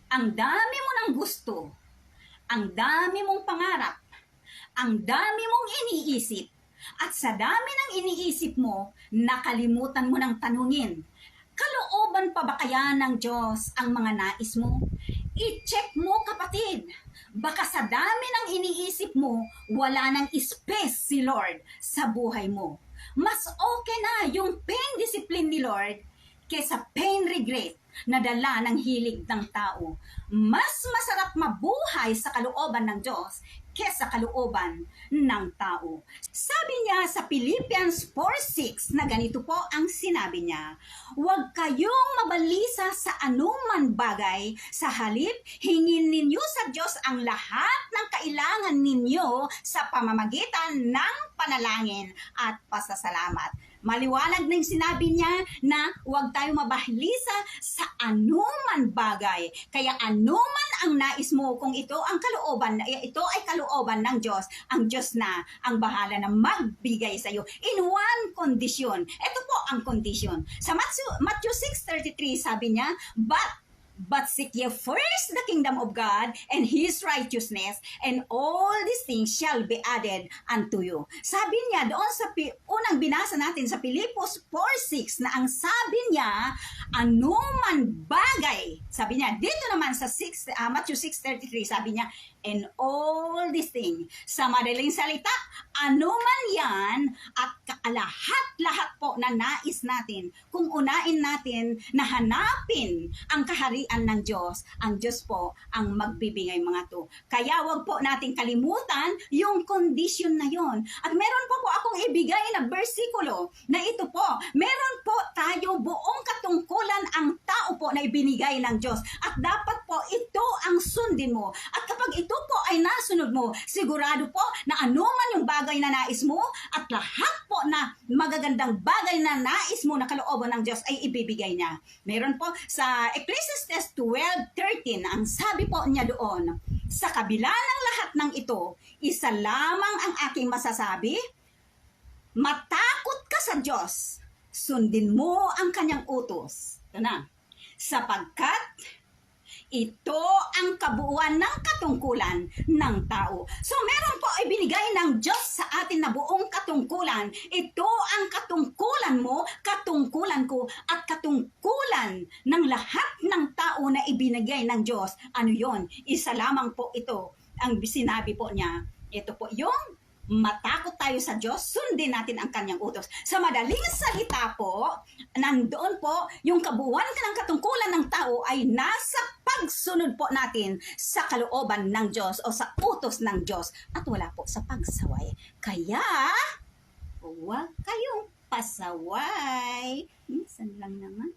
Ang dami mo ng gusto, ang dami mong pangarap, ang dami mong iniisip, at sa dami ng iniisip mo, nakalimutan mo ng tanungin, kalooban pa ba kaya ng Diyos ang mga nais mo? I-check mo, kapatid. Baka sa dami ng iniisip mo, wala nang space si Lord sa buhay mo. Mas okay na yung pain discipline ni Lord kesa pain regret na dala ng hilig ng tao. Mas masarap mabuhay sa kalooban ng Diyos kesa kalooban ng tao. Sabi niya sa Philippians 4:6 na ganito po ang sinabi niya, huwag kayong mabalisa sa anuman bagay, sa halip, hingin ninyo sa Diyos ang lahat ng kailangan ninyo sa pamamagitan ng panalangin at pasasalamat. Maliwanag na yung sinabi niya na huwag tayo mabahlisa sa anuman bagay. Kaya anuman ang nais mo, kung ito ang kalooban, ito ay kalooban ng Diyos, ang Diyos na ang bahala na magbigay sa iyo. In one condition. Ito po ang condition. Sa Matthew 6:33 sabi niya, But seek ye first the kingdom of God and His righteousness, and all these things shall be added unto you. Sabi niya doon sa unang binasa natin sa Filipos 4:6 na ang sabi niya, anuman bagay. Sabi niya, dito naman sa Matthew 6:33, sabi niya, and all these things. Sa madaling salita, anuman yan at lahat po na nais natin, kung unain natin na hanapin ang kaharian ng Diyos, ang Diyos po ang magbibigay mga to. Kaya wag po nating kalimutan yung condition na yon. At meron po akong ibigay na bersikulo na ito po, meron po tayo buong katungkulan ang tao po na ibinigay ng Diyos. At dapat po ito ang sundin mo. At kapag ito po ay nasunod mo, sigurado po na anuman yung bagay na nais mo at lahat po na magagandang bagay na nais mo na kalooban ng Diyos ay ibibigay niya. Meron po sa Ecclesiastes 12:13, ang sabi po niya doon, sa kabila ng lahat ng ito, isa lamang ang aking masasabi, matakot ka sa Diyos, sundin mo ang kanyang utos. Ito na, sapagkat ito ang kabuuan ng katungkulan ng tao. So meron po ay binigay ng Diyos sa atin na buong katungkulan. Ito ang katungkulan mo, katungkulan ko, at katungkulan ng lahat ng tao na ibinigay ng Diyos. Ano yon? Isa lamang po ito. Ang sinabi po niya, ito po yung matakot tayo sa Diyos, sundin natin ang kanyang utos. Sa madaling salita po, nandoon po, yung kabuuan ng katungkulan ng tao ay nasa pagsunod po natin sa kalooban ng Diyos o sa utos ng Diyos at wala po sa pagsaway. Kaya, huwag kayong pasaway. Minsan lang naman